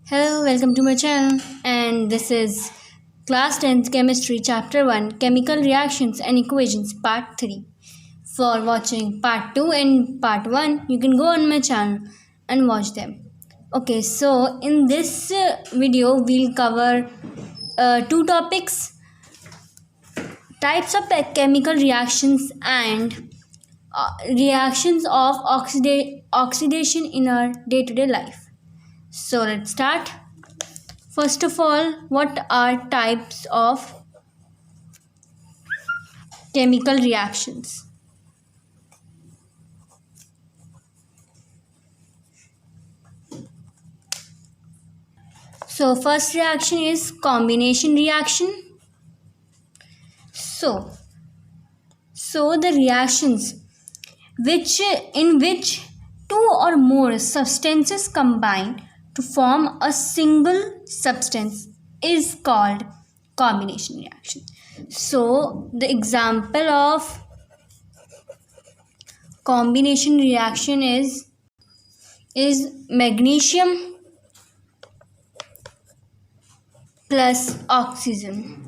Hello, welcome to my channel, and this is class 10th chemistry chapter 1 chemical reactions and equations part 3. For watching part 2 and part 1, you can go on my channel and watch them. Okay, so in this video we'll cover two topics: types of chemical reactions and reactions of oxidation in our day-to-day life. So let's start. First of all, what are types of chemical reactions? So first reaction is combination reaction. So the reactions in which two or more substances combine to form a single substance is called combination reaction. So the example of combination reaction is magnesium plus oxygen.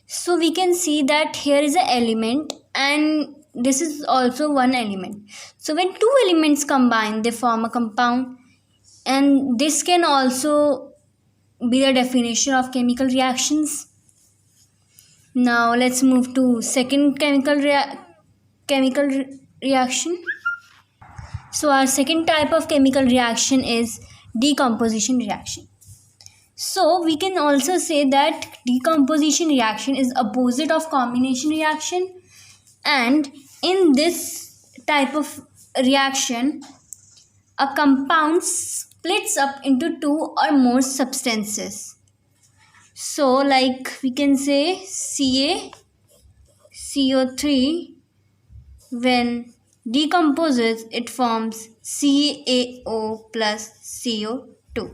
So we can see that here is an element and this is also one element. So when two elements combine, they form a compound, and this can also be the definition of chemical reactions. Now let's move to second chemical reaction. So our second type of chemical reaction is decomposition reaction. So we can also say that decomposition reaction is opposite of combination reaction, and in this type of reaction a compound splits up into two or more substances. So like we can say CaCO3, when decomposes it forms CaO plus CO2.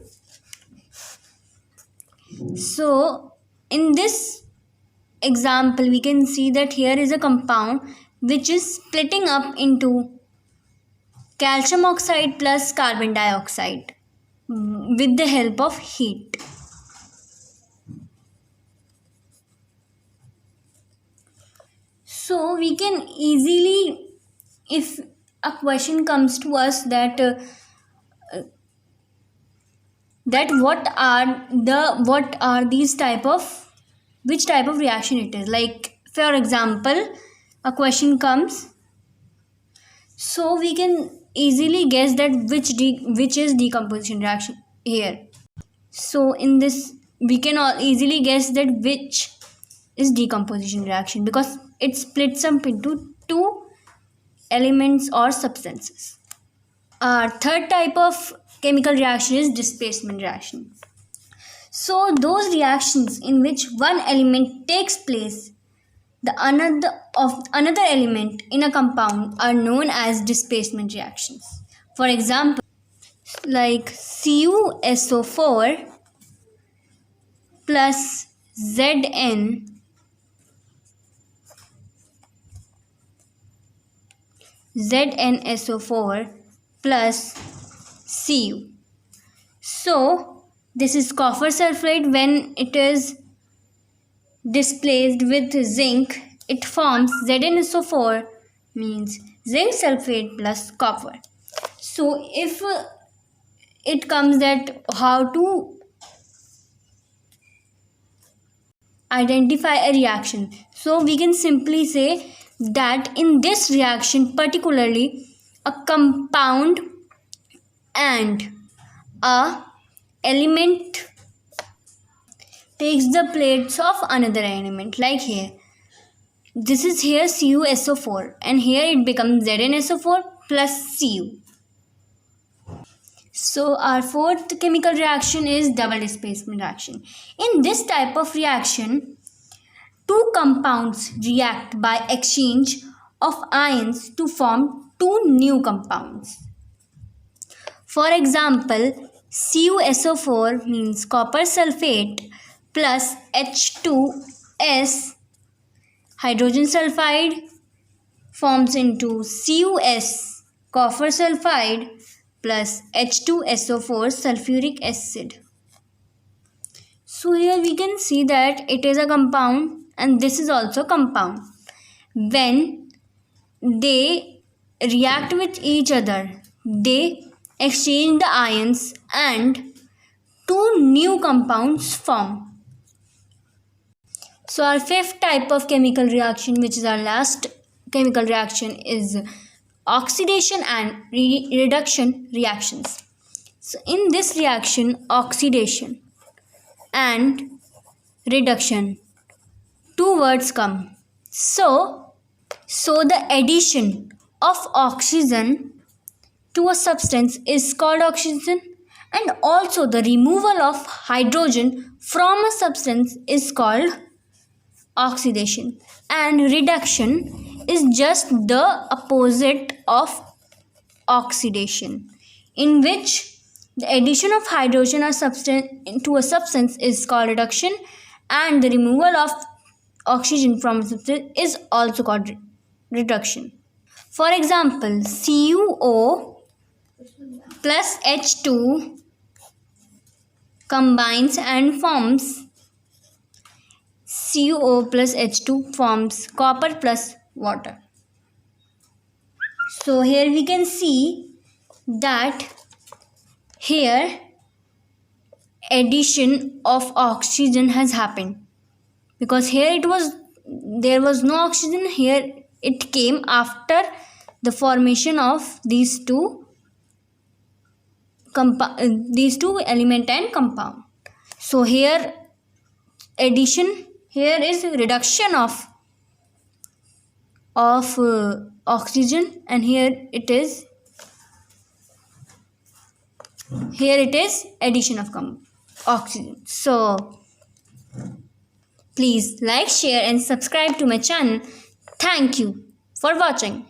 So in this example we can see that here is a compound which is splitting up into calcium oxide plus carbon dioxide with the help of heat. So we can easily, if a question comes to us that which type of reaction it is, like for example a question comes, so we can easily guess that which is decomposition reaction here. So in this we can easily guess that which is decomposition reaction because it splits up into two elements or substances. Our third type of chemical reaction is displacement reaction. So those reactions in which one element takes place the another element in a compound are known as displacement reactions. For example, like CuSO4 plus ZnSO4 plus Cu. So this is copper sulfate. When it is displaced with zinc, it forms ZnSO4, means zinc sulfate plus copper. So if it comes that how to identify a reaction, so we can simply say that in this reaction particularly a compound and a element takes the place of another element. Like here, this is here CuSO4 and here it becomes ZnSO4 plus Cu. So our fourth chemical reaction is double displacement reaction. In this type of reaction, two compounds react by exchange of ions to form two new compounds. For example, CuSO4 means copper sulfate plus H2S hydrogen sulfide forms into CuS, copper sulfide, plus H2SO4, sulfuric acid. So here we can see that it is a compound and this is also compound. When they react with each other, they exchange the ions and two new compounds form. So our fifth type of chemical reaction, which is our last chemical reaction, is oxidation and reduction reactions. So in this reaction, oxidation and reduction, two words come. So the addition of oxygen to a substance is called oxidation, and also the removal of hydrogen from a substance is called oxidation. And reduction is just the opposite of oxidation, in which the addition of hydrogen or substance to a substance is called reduction, and the removal of oxygen from a substance is also called reduction. For example, CuO plus H2 combines and forms CuO plus H2 forms copper plus water. So here we can see that here addition of oxygen has happened, because here there was no oxygen. Here it came after the formation of these two element and compound. So here addition, here is reduction of oxygen, and here it is addition of oxygen. So please like, share and subscribe to my channel. Thank you for watching.